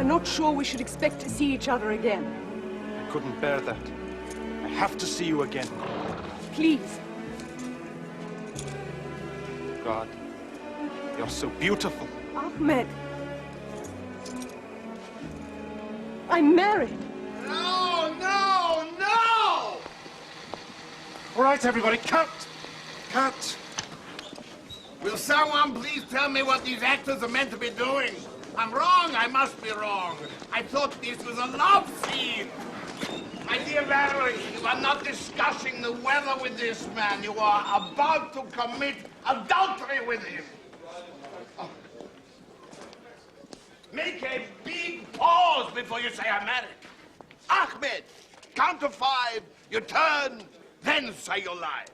not sure we should expect to see each other again. I couldn't bear that. I have to see you again. Please. God, you're so beautiful. Ahmed. I'm married. No, no, no! All right, everybody, cut! Cut! Will someone please tell me what these actors are meant to be doing? I'm wrong, I must be wrong. I thought this was a love scene. My dear Valerie, you are not discussing the weather with this man. You are about to commit adultery with him. Oh. Make a big pause before you say I'm married. Ahmed, count to 5, you turn, then say your line.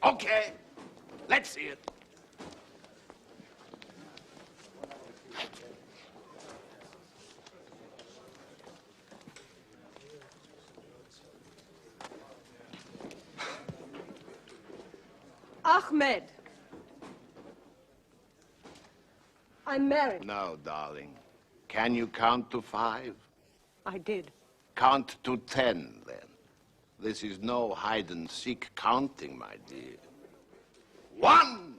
Okay, let's see it. Ahmed. I'm married. No, darling. Can you count to 5? I did. Count to 10, then. This is no hide-and-seek counting, my dear. 1,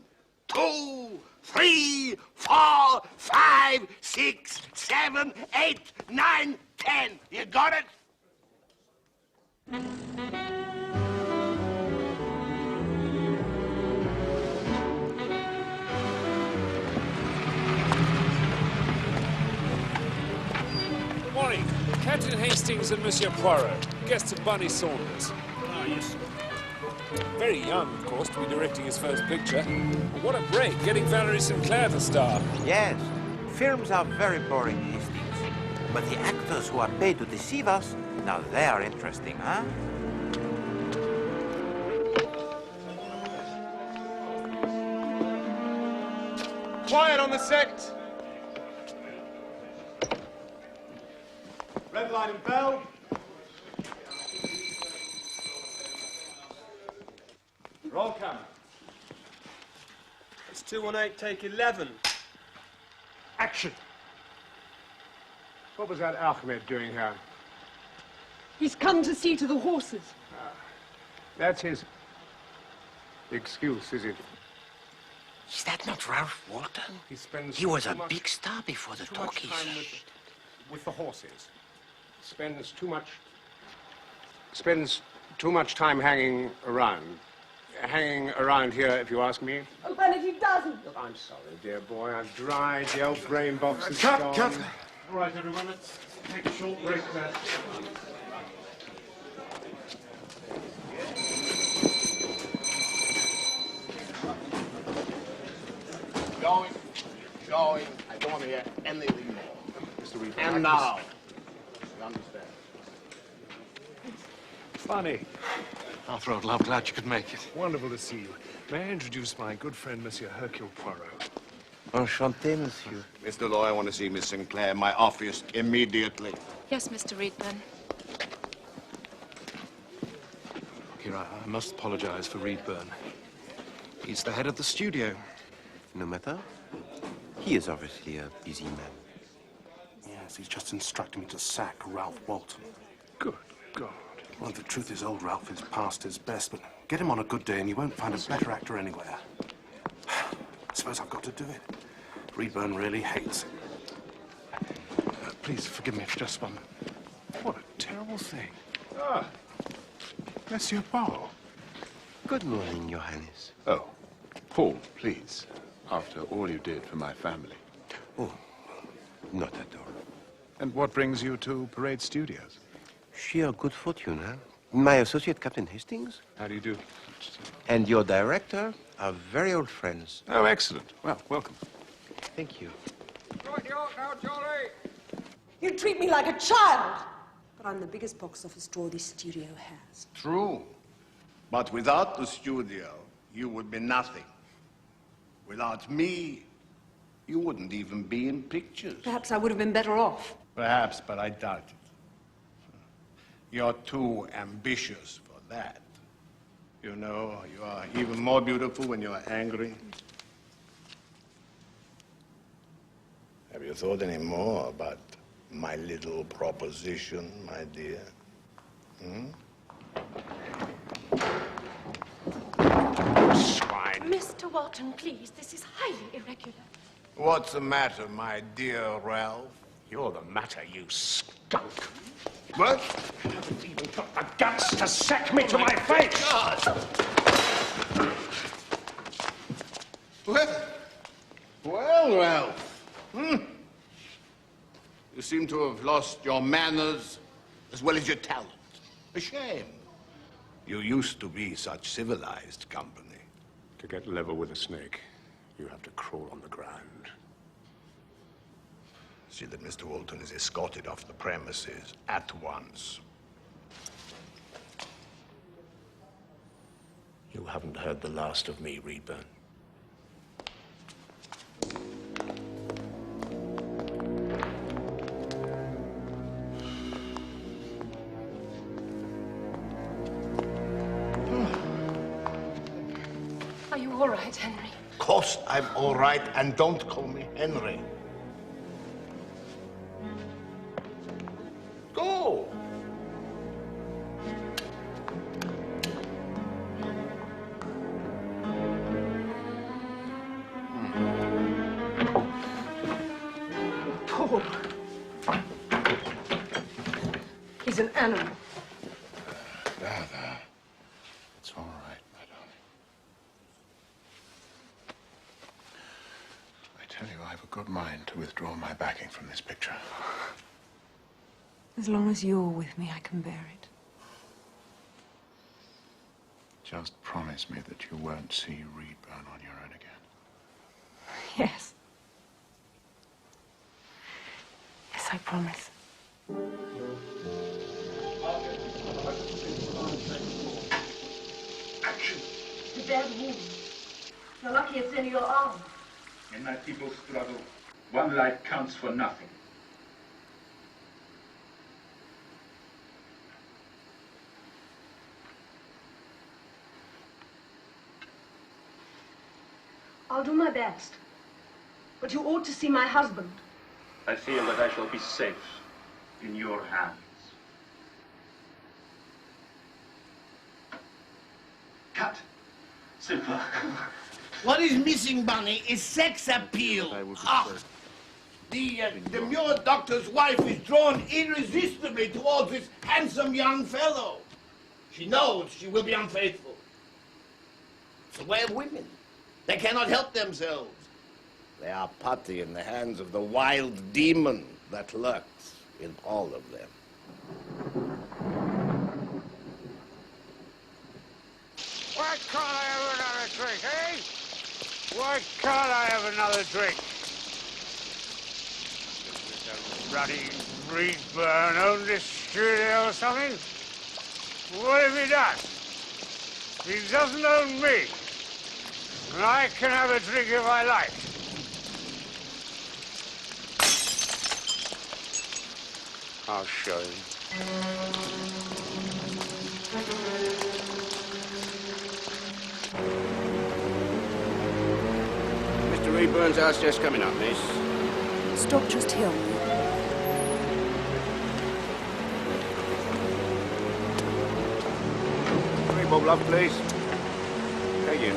2, 3, 4, 5, 6, 7, 8, 9, 10. You got it? Morning. Captain Hastings and Monsieur Poirot. Guests of Bunny Saunders. Ah, yes. Very young, of course, to be directing his first picture. But what a break, getting Valerie Sinclair to star. Yes. Films are very boring, Hastings. But the actors who are paid to deceive us, now they are interesting, huh? Quiet on the set! Red light and bell. Roll camera. It's 218, take 11. Action. What was that Ahmed doing here? He's come to see to the horses. That's his excuse, is it? Is that not Ralph Walton? He spends He was too a much- big star before the too much talkies. time with the horses. Spends too much time hanging around here, if you ask me. Oh, Bennett, he doesn't. Look, I'm sorry, dear boy. I've dried. The old brain box is Cut, gone. cut. All right, everyone, let's take a short break now. Going. I don't want to hear anything more. Mr. Reed, And now. You understand? Funny. Arthur, old love, glad you could make it. Wonderful to see you. May I introduce my good friend, Monsieur Hercule Poirot? Enchanté, monsieur. Mr. Law, I want to see Miss Sinclair in my office immediately. Yes, Mr. Reedman. Here, I must apologize for Reedburn. He's the head of the studio. No matter. He is obviously a busy man. Yes, he's just instructed me to sack Ralph Walton. Good God. Well, the truth is, old Ralph is past his best, but get him on a good day and you won't find a better actor anywhere. I suppose I've got to do it. Reedburn really hates him. Please forgive me for just one. What a terrible thing. Ah, Monsieur Paul. Good morning, Your Highness. Oh, Paul, please. After all you did for my family. Oh, not at all. And what brings you to Parade Studios? Sheer good fortune, huh? My associate, Captain Hastings, How do you do? and your director are very old friends. Oh, excellent. Well, welcome. Thank you. You treat me like a child. But I'm the biggest box office draw this studio has. True. But without the studio, you would be nothing. Without me, you wouldn't even be in pictures. Perhaps I would have been better off. Perhaps, but I doubt it. You're too ambitious for that. You know, you are even more beautiful when you're angry. Have you thought any more about my little proposition, my dear? Swine. Mr. Walton, please, this is highly irregular. What's the matter, my dear Ralph? You're the matter, you skunk. What? You haven't even got the guts to sack me to my face! Well, Ralph. You seem to have lost your manners as well as your talent. A shame. You used to be such civilized company. To get level with a snake, you have to crawl on the ground. See that Mr. Walton is escorted off the premises at once. You haven't heard the last of me, Reedburn. Are you all right, Henry? Of course I'm all right, and don't call me Henry. Go! Paul. He's an animal. There. It's all right, my darling. I tell you, I've a good mind to withdraw my backing from this picture. As long as you're with me, I can bear it. Just promise me that you won't see Reedburn on your own again. Yes. Yes, I promise. It's a bad wound. You're lucky it's in your arm. In my people's struggle, one life counts for nothing. I'll do my best. But you ought to see my husband. I feel that I shall be safe in your hands. Cut. Simple. What is missing, Bunny, is sex appeal. The demure doctor's wife is drawn irresistibly towards this handsome young fellow. She knows she will be unfaithful. It's the way of women. They cannot help themselves. They are putty in the hands of the wild demon that lurks in all of them. Why can't I have another drink, eh? Why can't I have another drink? Does a ruddy Reedburn own this studio or something? What if he does? He doesn't own me. And I can have a drink if I like. I'll show you. Mr. Reedburn's house just coming up, miss. Stop just here. Bob, love, please. Take you.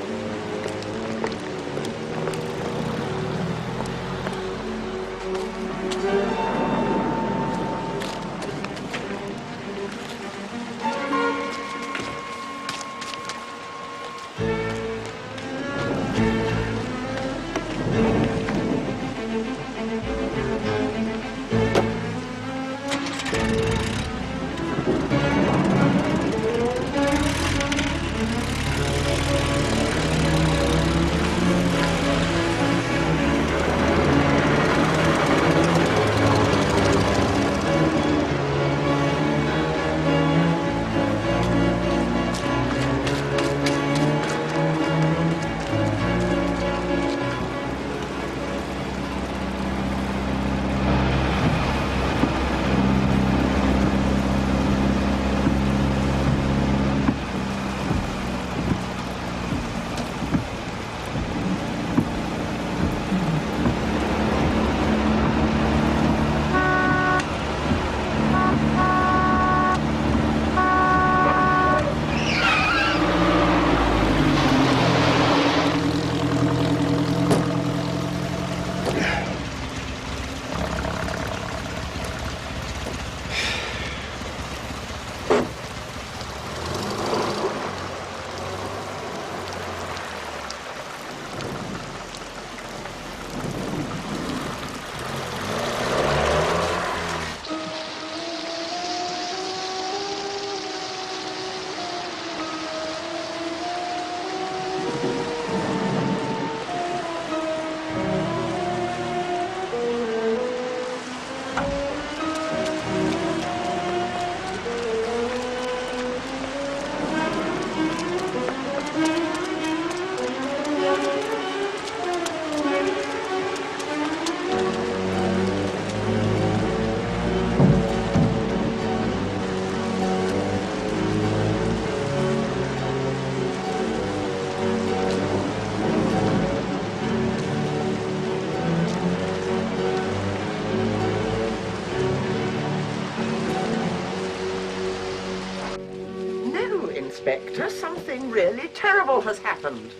Inspector. Something really terrible has happened.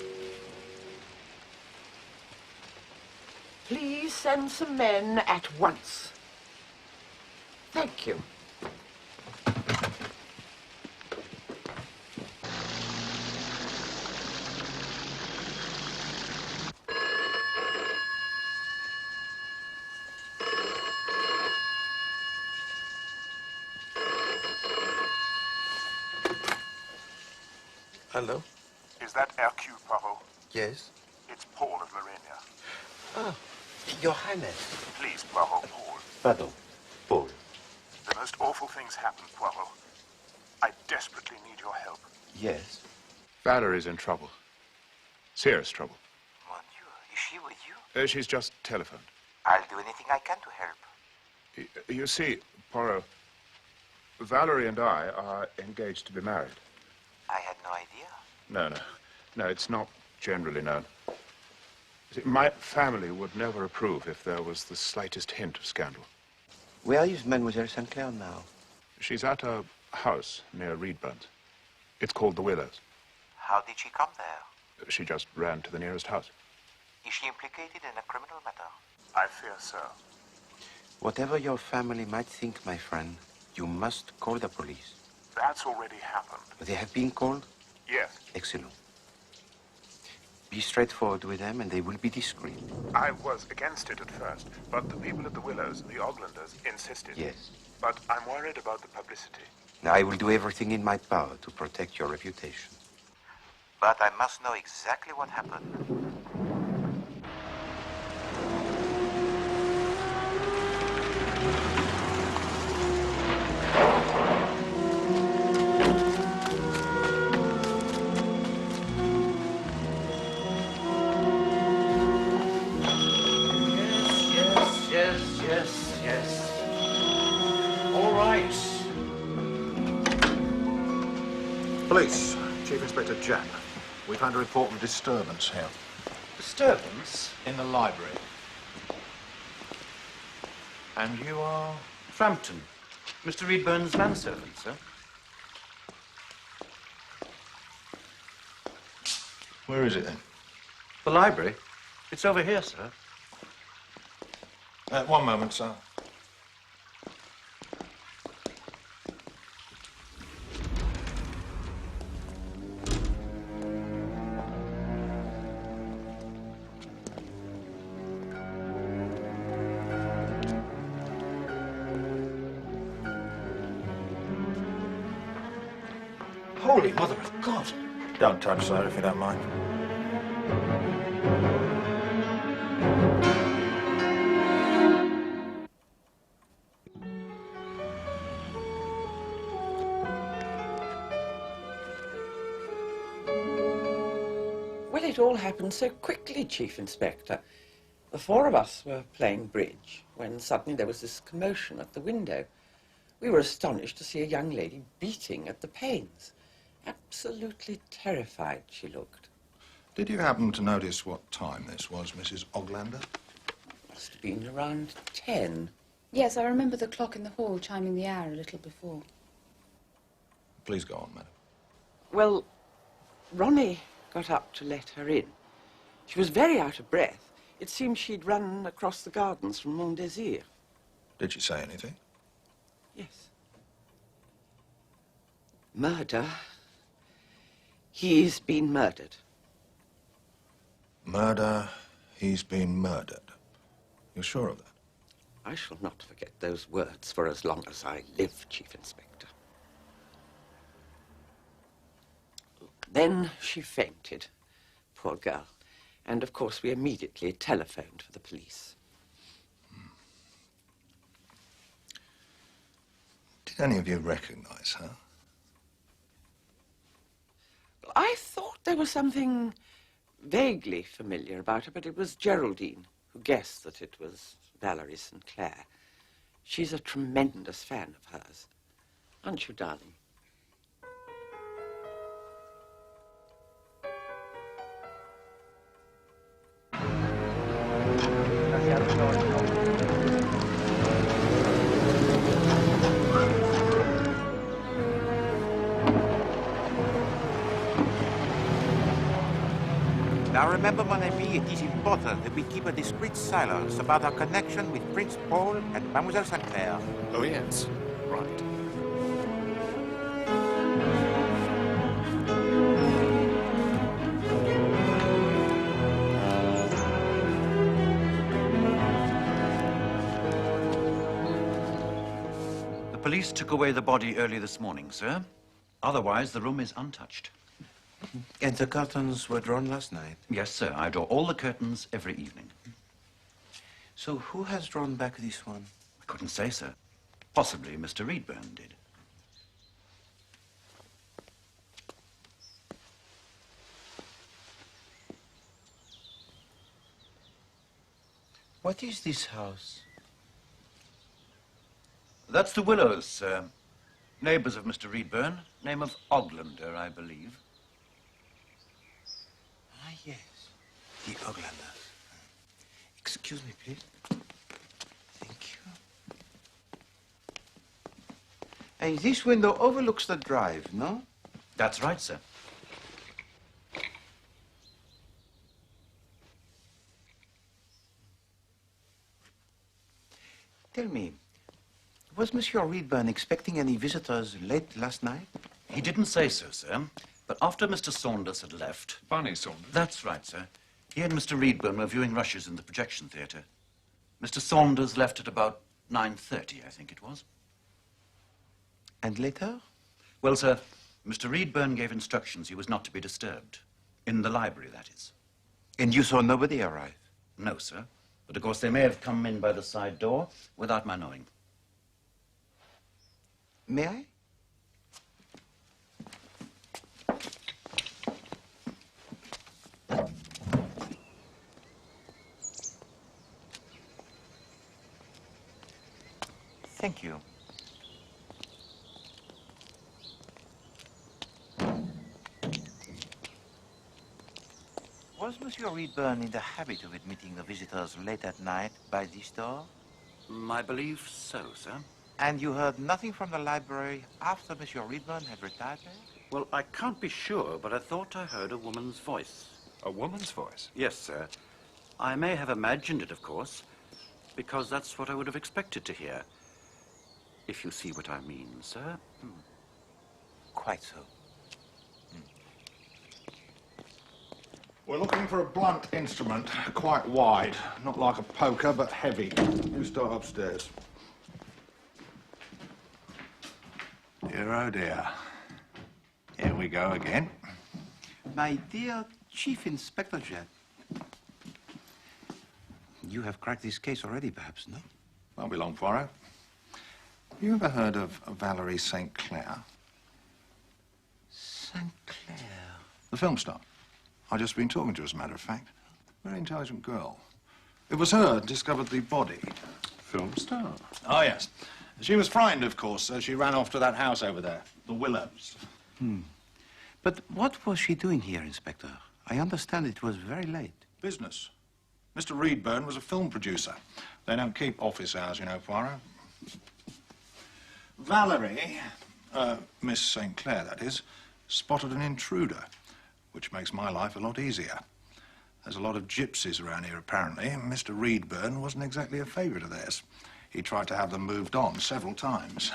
Please send some men at once. Thank you. Hello? Is that RQ, Poirot? Yes? It's Paul of Lorena. Ah, Your Highness. Please, Poirot, Paul. Pardon, Paul. The most awful things happen, Poirot. I desperately need your help. Yes? Valerie's in trouble. Serious trouble. Mon Dieu, is she with you? She's just telephoned. I'll do anything I can to help. You see, Poirot, Valerie and I are engaged to be married. I had no idea. No, it's not generally known. See, my family would never approve if there was the slightest hint of scandal. Where is Mademoiselle Sinclair now? She's at a house near Reedburns. It's called the Willows. How did she come there? She just ran to the nearest house. Is she implicated in a criminal matter? I fear so. Whatever your family might think, my friend, you must call the police. That's already happened. They have been called? Yes. Excellent. Be straightforward with them and they will be discreet. I was against it at first, but the people at the Willows, the Oglanders, insisted. Yes. But I'm worried about the publicity. Now, I will do everything in my power to protect your reputation. But I must know exactly what happened. Yes. All right. Police, Chief Inspector Japp. We've had a report of disturbance here. Disturbance? In the library. And you are? Frampton. Mr. Reedburn's manservant, sir. Where is it then? The library? It's over here, sir. One moment, sir. Holy Mother of God! Don't touch, sir, if you don't mind. Well, it all happened so quickly, Chief Inspector. The four of us were playing bridge when suddenly there was this commotion at the window. We were astonished to see a young lady beating at the panes. Absolutely terrified she looked. Did you happen to notice what time this was, Mrs. Oglander? Must have been around 10. Yes, I remember the clock in the hall chiming the hour a little before. Please go on, madam. Well, Ronnie got up to let her in. She was very out of breath. It seemed she'd run across the gardens from Mont Désir. Did she say anything? Yes. Murder. He's been murdered. Murder. He's been murdered. You're sure of that? I shall not forget those words for as long as I live, Chief Inspector. Then she fainted, poor girl. And, of course, we immediately telephoned for the police. Did any of you recognize her? Well, I thought there was something vaguely familiar about her, but it was Geraldine who guessed that it was Valerie Sinclair. She's a tremendous fan of hers. Aren't you, darling? remember, mon ami, it is important that we keep a discreet silence about our connection with Prince Paul and Mademoiselle Sinclair. Oh, yes. Right. The police took away the body early this morning, sir. Otherwise, the room is untouched. And the curtains were drawn last night? Yes, sir. I draw all the curtains every evening. So who has drawn back this one? I couldn't say, sir. Possibly Mr. Reedburn did. What is this house? That's the Willows, sir. Neighbours of Mr. Reedburn. Name of Oglander, I believe. Ah, yes. The Oglanders. Excuse me, please. Thank you. And this window overlooks the drive, no? That's right, sir. Tell me, was Monsieur Reedburn expecting any visitors late last night? He didn't say so, sir. But after Mr. Saunders had left... Barney Saunders? That's right, sir. He and Mr. Reedburn were viewing rushes in the projection theatre. Mr. Saunders left at about 9:30, I think it was. And later? Well, sir, Mr. Reedburn gave instructions he was not to be disturbed. In the library, that is. And you saw nobody arrive? No, sir. But, of course, they may have come in by the side door without my knowing. May I? Thank you. Was Monsieur Reedburn in the habit of admitting the visitors late at night by this door? I believe so, sir. And you heard nothing from the library after Monsieur Reedburn had retired there? Well, I can't be sure, but I thought I heard a woman's voice. A woman's voice? Yes, sir. I may have imagined it, of course, because that's what I would have expected to hear. If you see what I mean, sir. Quite so. We're looking for a blunt instrument, quite wide. Not like a poker, but heavy. You start upstairs. Dear, oh dear. Here we go again. My dear Chief Inspector Japp, you have cracked this case already, perhaps, no? Won't be long, Poirot. You ever heard of Valerie St. Clair? St. Clair? The film star. I've just been talking to her, as a matter of fact. Very intelligent girl. It was her who discovered the body. Film star? Oh, yes. She was frightened, of course, so she ran off to that house over there, the Willows. But what was she doing here, Inspector? I understand it was very late. Business. Mr. Reedburn was a film producer. They don't keep office hours, you know, Poirot. Valerie, Miss St. Clair, that is, spotted an intruder, which makes my life a lot easier. There's a lot of gypsies around here, apparently, and Mr. Reedburn wasn't exactly a favourite of theirs. He tried to have them moved on several times.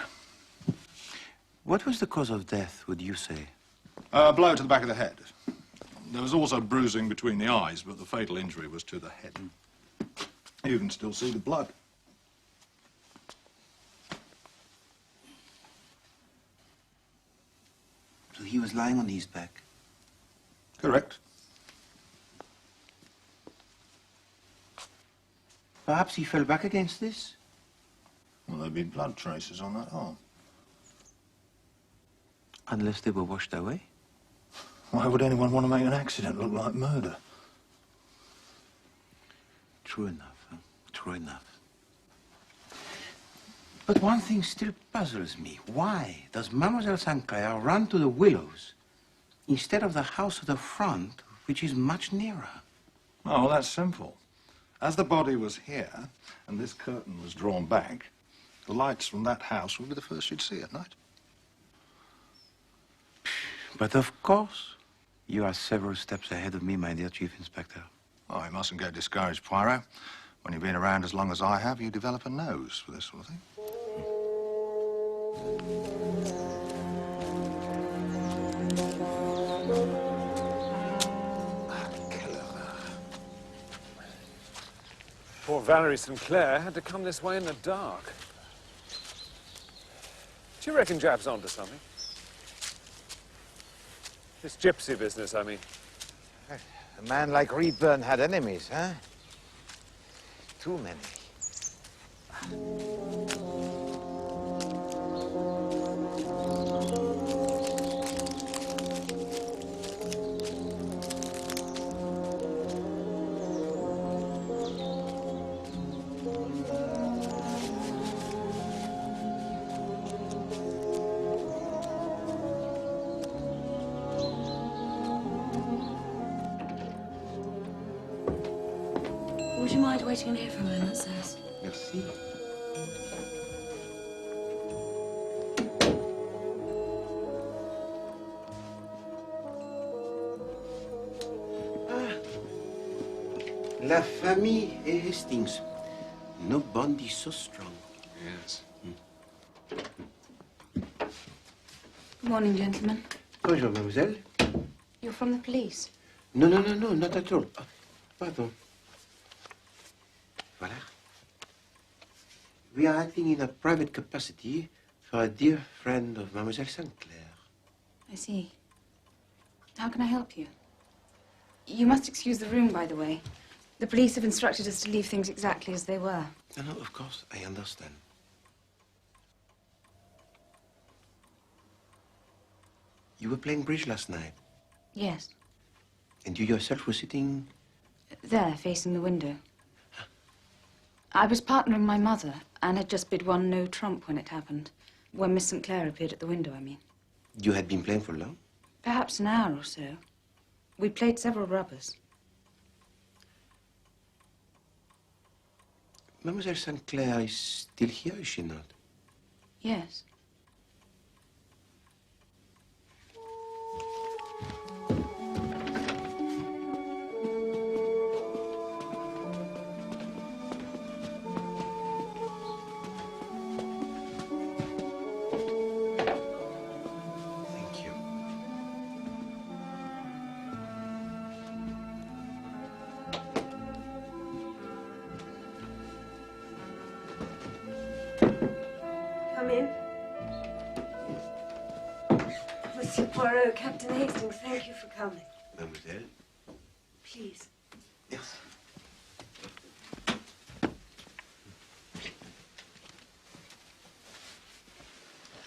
What was the cause of death, would you say? A blow to the back of the head. There was also bruising between the eyes, but the fatal injury was to the head. You can still see the blood. So he was lying on his back? Correct. Perhaps he fell back against this? Well, there'd be blood traces on that arm. Unless they were washed away? Why would anyone want to make an accident look like murder? True enough, huh? True enough. But one thing still puzzles me. Why does Mademoiselle Sinclair run to the Willows instead of the house at the front, which is much nearer? Oh, well, that's simple. As the body was here, and this curtain was drawn back, the lights from that house would be the first you'd see at night. But of course, You are several steps ahead of me, my dear Chief Inspector. Oh, you mustn't get discouraged, Poirot. When you've been around as long as I have, you develop a nose for this sort of thing. Poor Valerie Sinclair had to come this way in the dark. Do you reckon Japp's onto something? This gypsy business, I mean. A man like Reedburn had enemies, huh? Too many. Would you mind waiting in here for a moment, sirs? Merci. La famille Hastings. No bond is so strong. Yes. Good morning, gentlemen. Bonjour, mademoiselle. You're from the police? No, not at all. Pardon. Voilà. We are acting in a private capacity for a dear friend of Mademoiselle Sinclair. I see. How can I help you? You must excuse the room, by the way. The police have instructed us to leave things exactly as they were. No, of course, I understand. You were playing bridge last night, Yes. and you yourself were sitting... There, facing the window. I was partnering my mother and had just bid one no trump when it happened. When Miss Sinclair appeared at the window, I mean. You had been playing for long? Perhaps an hour or so. We played several rubbers. Mademoiselle Sinclair is still here, is she not? Yes. Thank you. Come in. Monsieur Poirot, Captain Hastings, thank you for coming. Mademoiselle? Please. Yes.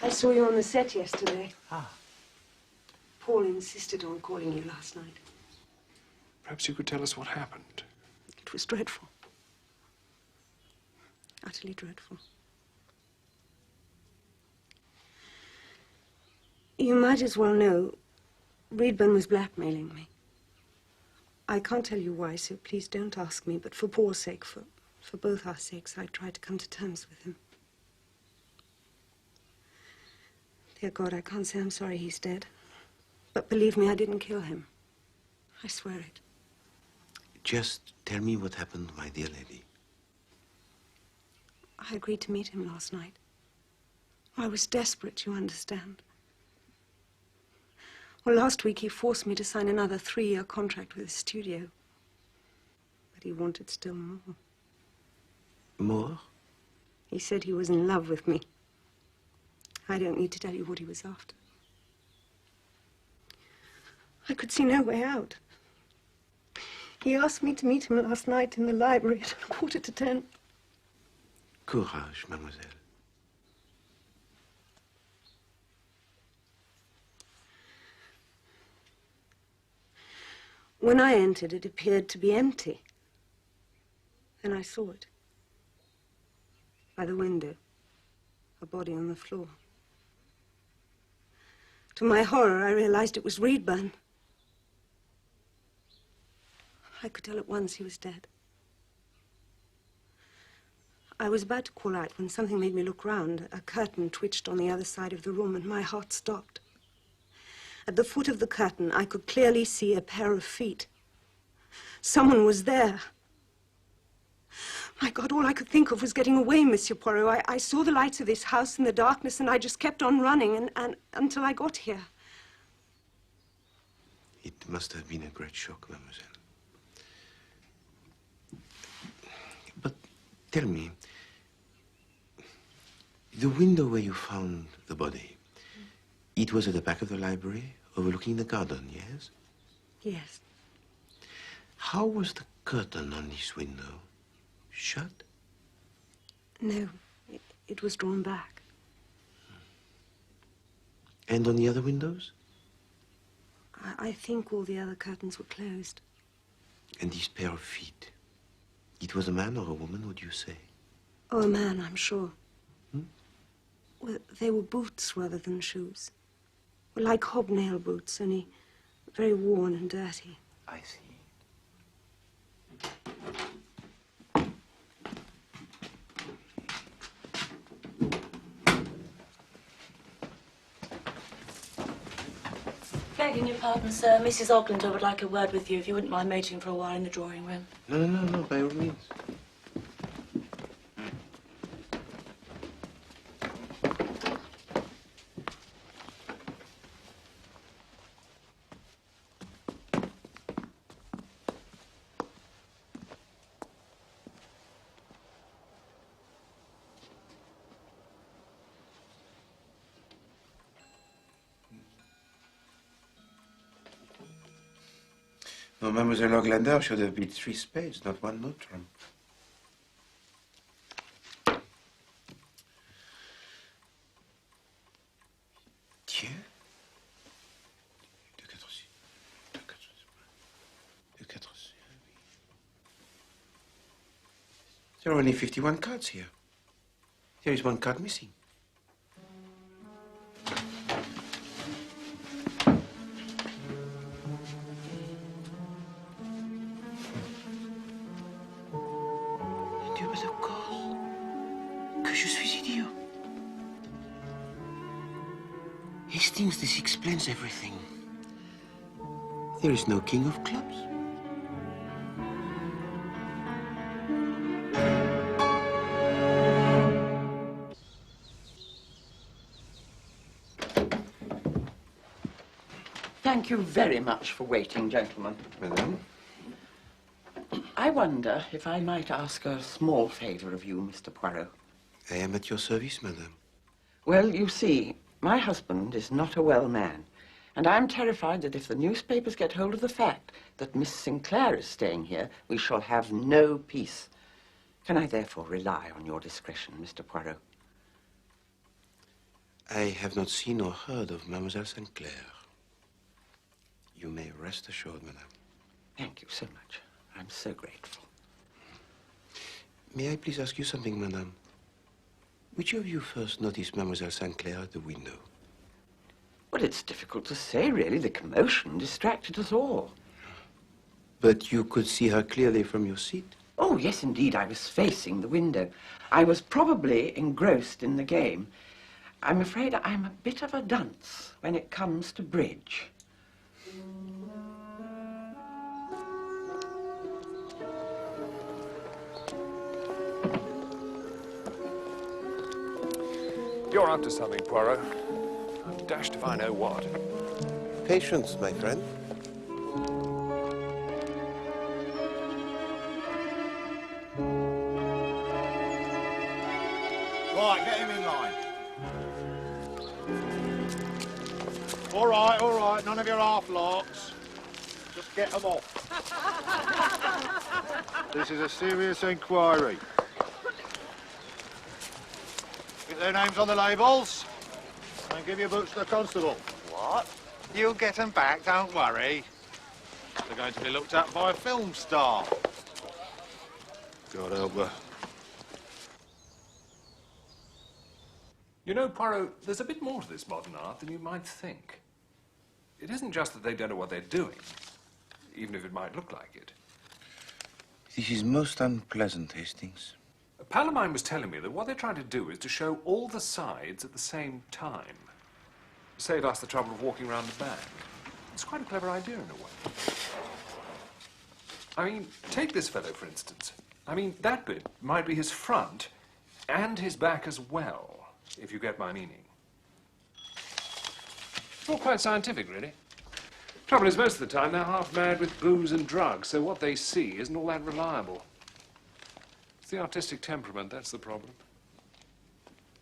I saw you on the set yesterday. Ah. Paul insisted on calling you last night. Perhaps you could tell us what happened. It was dreadful. Utterly dreadful. You might as well know Reedburn was blackmailing me. I can't tell you why, so please don't ask me, but for Paul's sake, for both our sakes, I tried to come to terms with him. Dear God, I can't say I'm sorry he's dead. But believe me, I didn't kill him. I swear it. Just tell me what happened, my dear lady. I agreed to meet him last night. I was desperate, you understand. Well, last week he forced me to sign another 3-year contract with the studio. But he wanted still more. More? He said he was in love with me. I don't need to tell you what he was after. I could see no way out. He asked me to meet him last night in the library at 9:45. Courage, mademoiselle. When I entered, it appeared to be empty. Then I saw it. By the window. A body on the floor. To my horror, I realized it was Reedburn. I could tell at once he was dead. I was about to call out when something made me look round. A curtain twitched on the other side of the room, and my heart stopped. At the foot of the curtain, I could clearly see a pair of feet. Someone was there. My God, all I could think of was getting away, Monsieur Poirot. I saw the lights of this house in the darkness, and I just kept on running and until I got here. It must have been a great shock, mademoiselle. But tell me, the window where you found the body, it was at the back of the library, overlooking the garden, yes? Yes. How was the curtain on this window? Shut? No, it was drawn back. And on the other windows? I think all the other curtains were closed. And this pair of feet, it was a man or a woman, would you say? Oh, a man, I'm sure. Well, they were boots rather than shoes. Well, like hobnail boots, only very worn and dirty. I see. Begging your pardon, sir. Mrs. Oglander would like a word with you, if you wouldn't mind waiting for a while in the drawing room. No, by all means. No, Mademoiselle Oglander should have beat 3 spades, not 1 no trump. Tiens. 2, 4, 6. 2, 4, 2, 4, 6. There are only 51 cards here. There is 1 card missing. Hastings, this explains everything. There is no king of clubs. Thank you very much for waiting, gentlemen. Madame? I wonder if I might ask a small favor of you, Mr. Poirot. I am at your service, madame. Well, you see, my husband is not a well man, and I'm terrified that if the newspapers get hold of the fact that Miss Sinclair is staying here, we shall have no peace. Can I therefore rely on your discretion, Mr. Poirot? I have not seen or heard of Mademoiselle Sinclair. You may rest assured, madame. Thank you so much. I'm so grateful. May I please ask you something, madame? Which of you first noticed Mademoiselle Sinclair at the window? Well, it's difficult to say, really. The commotion distracted us all. But you could see her clearly from your seat? Oh, yes, indeed. I was facing the window. I was probably engrossed in the game. I'm afraid I'm a bit of a dunce when it comes to bridge. You're up to something, Poirot. I'm dashed if I know what. Patience, my friend. Right, get him in line. All right, none of your half-larks. Just get them off. This is a serious inquiry. Get their names on the labels and give your boots to the constable. What? You'll get them back, don't worry. They're going to be looked at by a film star. God help her. You know, Poirot, there's a bit more to this modern art than you might think. It isn't just that they don't know what they're doing, even if it might look like it. This is most unpleasant, Hastings. A pal of mine was telling me that what they're trying to do is to show all the sides at the same time. Save us the trouble of walking around the back. It's quite a clever idea in a way. I mean, take this fellow, for instance. I mean, that bit might be his front and his back as well, if you get my meaning. It's all quite scientific, really. Trouble is, most of the time, they're half mad with booze and drugs, so what they see isn't all that reliable. It's the artistic temperament, that's the problem.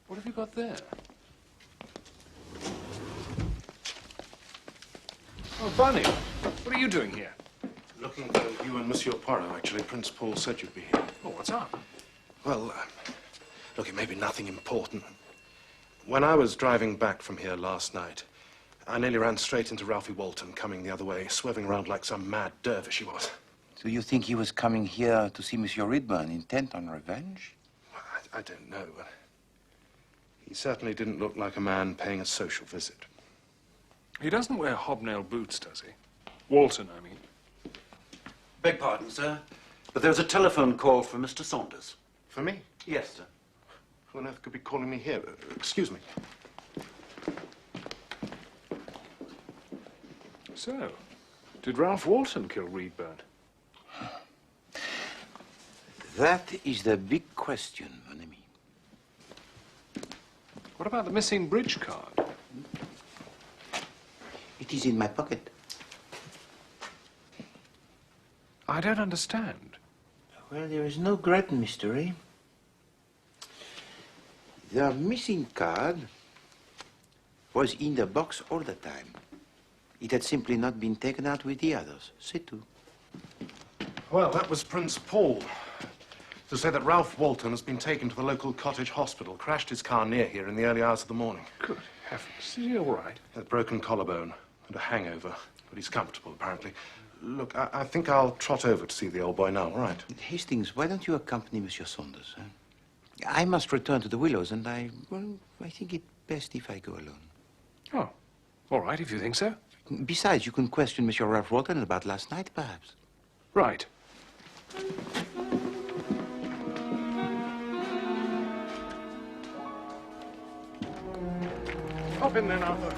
What have you got there? Oh, Bunny, what are you doing here? Looking for you and Monsieur Poirot, actually. Prince Paul said you'd be here. Oh, what's up? Well, look, it may be nothing important. When I was driving back from here last night, I nearly ran straight into Ralphie Walton coming the other way, swerving around like some mad dervish he was. So you think he was coming here to see Monsieur Reedburn, intent on revenge? I don't know, but he certainly didn't look like a man paying a social visit. He doesn't wear hobnail boots, does he? Walton, I mean. Beg pardon, sir, but there's a telephone call from Mr. Saunders. For me? Yes, sir. Who on earth could be calling me here? Excuse me. So, did Ralph Walton kill Reedburn? That is the big question, mon ami. What about the missing bridge card? It is in my pocket. I don't understand. Well, there is no great mystery. The missing card was in the box all the time. It had simply not been taken out with the others. C'est tout. Well, that was Prince Paul. To say that Ralph Walton has been taken to the local cottage hospital, crashed his car near here in the early hours of the morning. Good heavens. Is he all right? A broken collarbone and a hangover, but he's comfortable, apparently. Look, I think I'll trot over to see the old boy now, all right? Hastings, why don't you accompany Monsieur Saunders? Huh? I must return to the Willows, and I think it best if I go alone. Oh, all right, if you think so. Besides, you can question Monsieur Ralph Walton about last night, perhaps. Right. Hop in then, Arthur.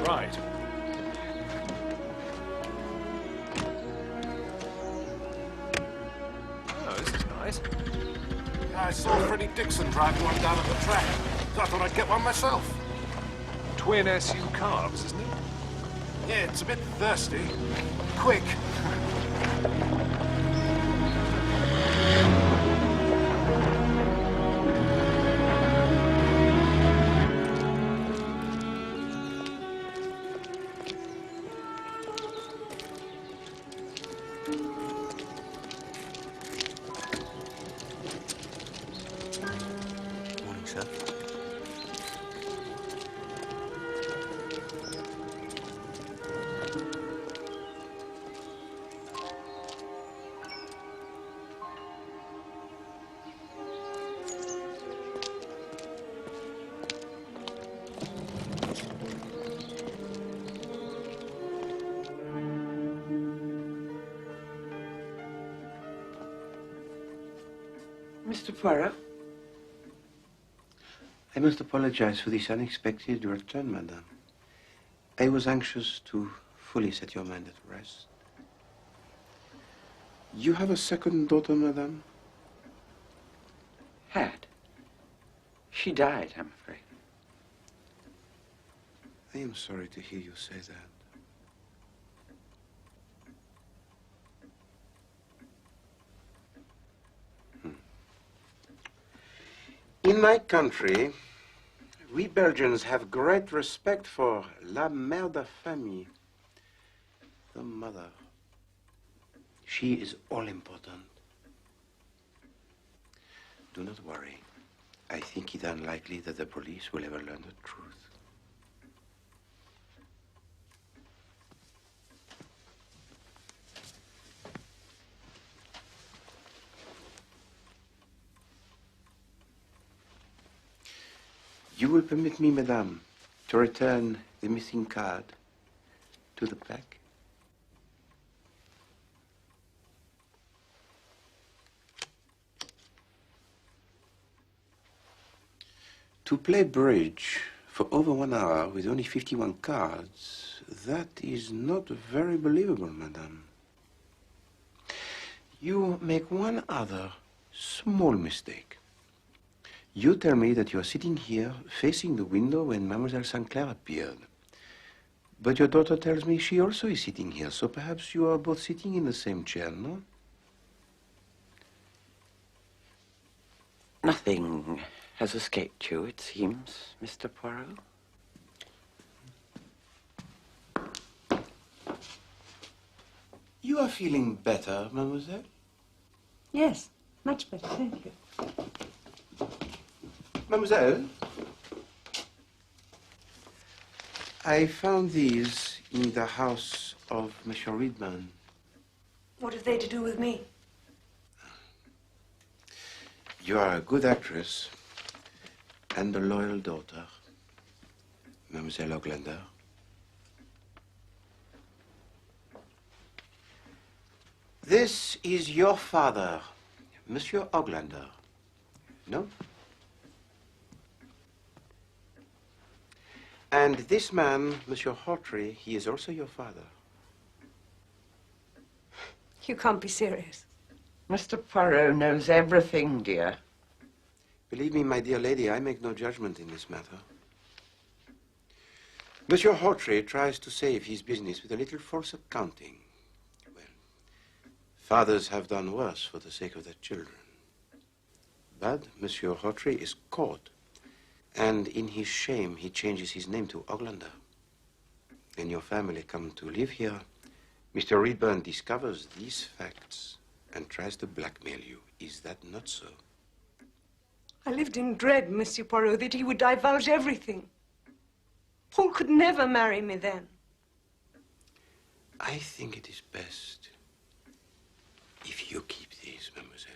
Right. Oh, this is nice. I saw Freddie Dixon driving one down at the track, so I thought I'd get one myself. Twin SU carbs, isn't it? Yeah, it's a bit thirsty. Quick. Morning, sir. Mr. Poirot? I must apologize for this unexpected return, madame. I was anxious to fully set your mind at rest. You have a second daughter, madame? Had. She died, I'm afraid. I am sorry to hear you say that. In my country, we Belgians have great respect for la mère de famille, the mother. She is all important. Do not worry. I think it unlikely that the police will ever learn the truth. You will permit me, madame, to return the missing card to the pack? To play bridge For over 1 hour, with only 51 cards, that is not very believable, madame. You make one other small mistake. You tell me that you are sitting here, facing the window when Mademoiselle St. Clair appeared. But your daughter tells me she also is sitting here, so perhaps you are both sitting in the same chair, no? Nothing has escaped you, it seems, Mr. Poirot. You are feeling better, mademoiselle? Yes, much better, thank you. Mademoiselle, I found these in the house of Monsieur Reedburn. What have they to do with me? You are a good actress and a loyal daughter, Mademoiselle Oglander. This is your father, Monsieur Oglander. No? And this man, Monsieur Hawtrey, he is also your father. You can't be serious. Mr. Poirot knows everything, dear. Believe me, my dear lady, I make no judgment in this matter. Monsieur Hawtrey tries to save his business with a little false accounting. Well, fathers have done worse for the sake of their children. But Monsieur Hawtrey is caught, and in his shame he changes his name to Oglander. When your family come to live here, Mr. Reedburn discovers these facts and tries to blackmail you. Is that not so? I lived in dread, Monsieur Poirot, that he would divulge everything. Paul could never marry me then. I think it is best if you keep these, mademoiselle.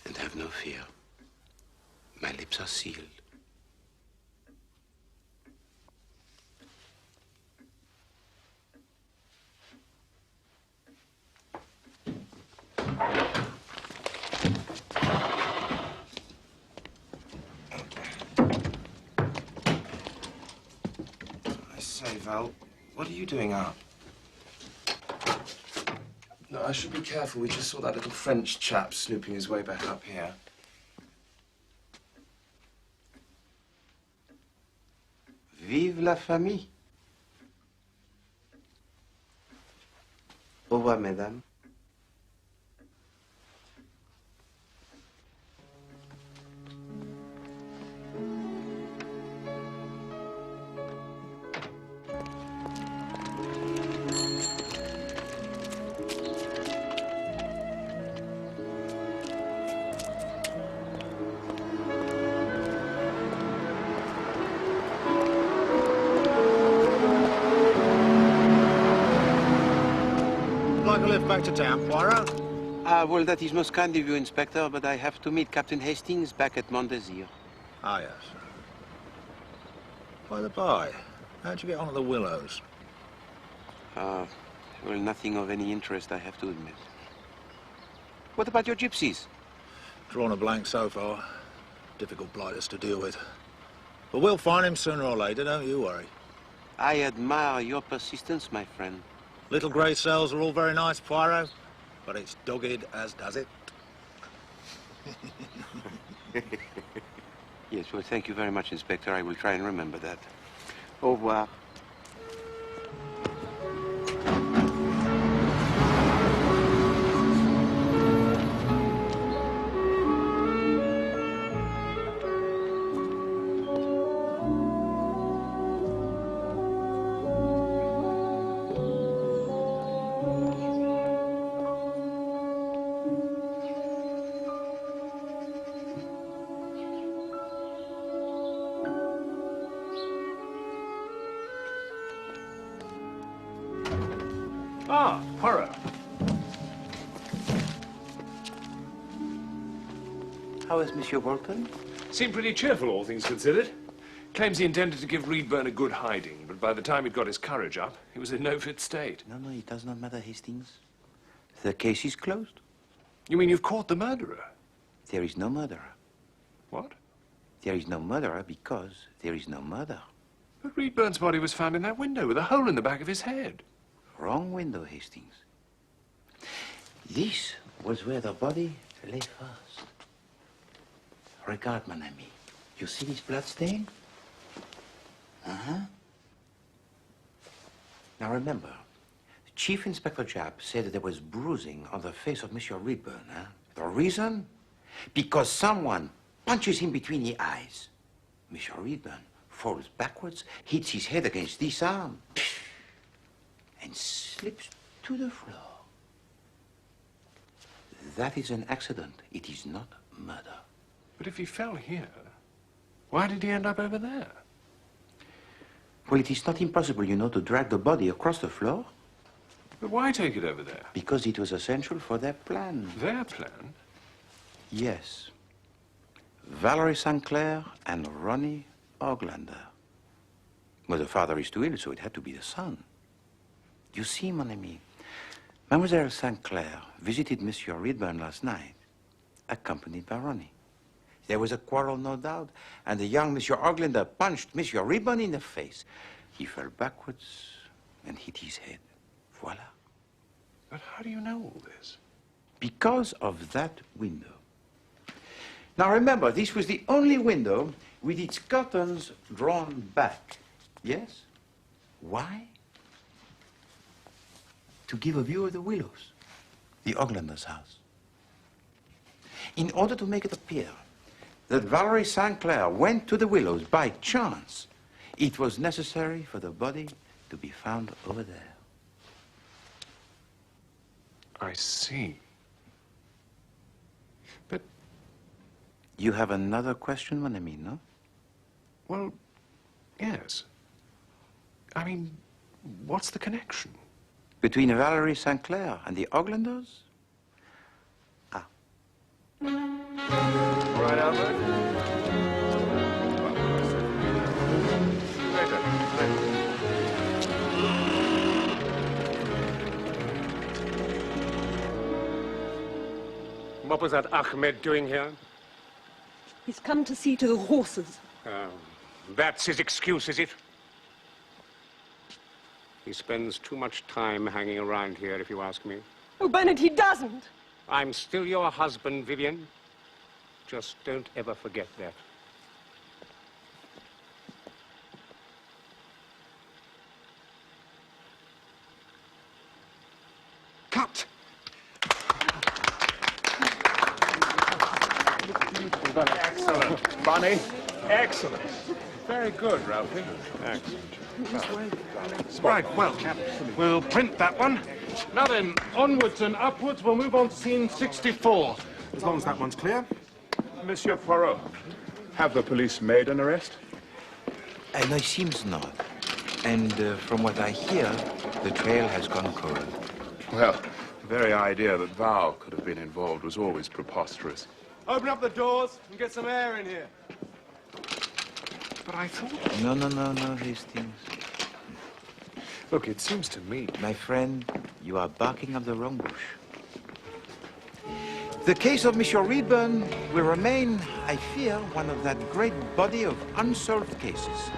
And have no fear. My lips are sealed. I say, Val, what are you doing up? No, I should be careful. We just saw that little French chap snooping his way back up here. Vive la famille. Au revoir, mesdames. Like to live back to town, Poirot? Well, that is most kind of you, Inspector, but I have to meet Captain Hastings back at Mont Desir. Ah, yes. By the by, how'd you get on at the Willows? Well, nothing of any interest, I have to admit. What about your gypsies? Drawn a blank so far. Difficult blighters to deal with. But we'll find him sooner or later, don't you worry. I admire your persistence, my friend. Little grey cells are all very nice, Poirot, but it's dogged as does it. Yes, well, thank you very much, Inspector. I will try and remember that. Au revoir. Ah, Poirot. How is Monsieur Walton? Seemed pretty cheerful, all things considered. Claims he intended to give Reedburn a good hiding, but by the time he'd got his courage up, he was in no fit state. No, it does not matter, Hastings. The case is closed. You mean you've caught the murderer? There is no murderer. What? There is no murderer because there is no murder. But Reedburn's body was found in that window with a hole in the back of his head. Wrong window, Hastings. This was where the body lay first. Regard, mon ami. You see this blood stain? Uh-huh. Now remember, Chief Inspector Japp said that there was bruising on the face of Monsieur Reedburn, huh? The reason? Because someone punches him between the eyes. Monsieur Reedburn falls backwards, hits his head against this arm, and slips to the floor. That is an accident. It is not murder. But if he fell here, why did he end up over there? Well, it is not impossible, you know, to drag the body across the floor. But why take it over there? Because it was essential for their plan. Their plan? Yes. Valerie St. Clair and Ronnie Oglander. Well, the father is too ill, so it had to be the son. You see, mon ami, Mademoiselle St. Clair visited Monsieur Reedburn last night, accompanied by Ronnie. There was a quarrel, no doubt, and the young Monsieur Oglander punched Monsieur Reedburn in the face. He fell backwards and hit his head. Voila. But how do you know all this? Because of that window. Now remember, this was the only window with its curtains drawn back. Yes? Why? To give a view of the willows, the Oglander's house. In order to make it appear that Valerie St. Clair went to the willows by chance, it was necessary for the body to be found over there. I see. But... You have another question, mon ami, no? Well, yes. I mean, what's the connection? Between Valerie St. Clair and the Oglanders? Ah. Right, Albert? Later. What was that Ahmed doing here? He's come to see to the horses. That's his excuse, is it? He spends too much time hanging around here, if you ask me. Oh, Bernard, he doesn't. I'm still your husband, Vivian. Just don't ever forget that. Cut! Excellent. Bonnie, excellent. Very good, Ralphie. Excellent. Right, well, we'll print that one. Now then, onwards and upwards, we'll move on to scene 64. As long as that one's clear. Monsieur Poirot, have the police made an arrest? No, it seems not. And from what I hear, the trail has gone cold. Well, the very idea that Val could have been involved was always preposterous. Open up the doors and get some air in here. But I thought... No, Hastings. Look, it seems to me... My friend, you are barking up the wrong bush. The case of Monsieur Reedburn will remain, I fear, one of that great body of unsolved cases.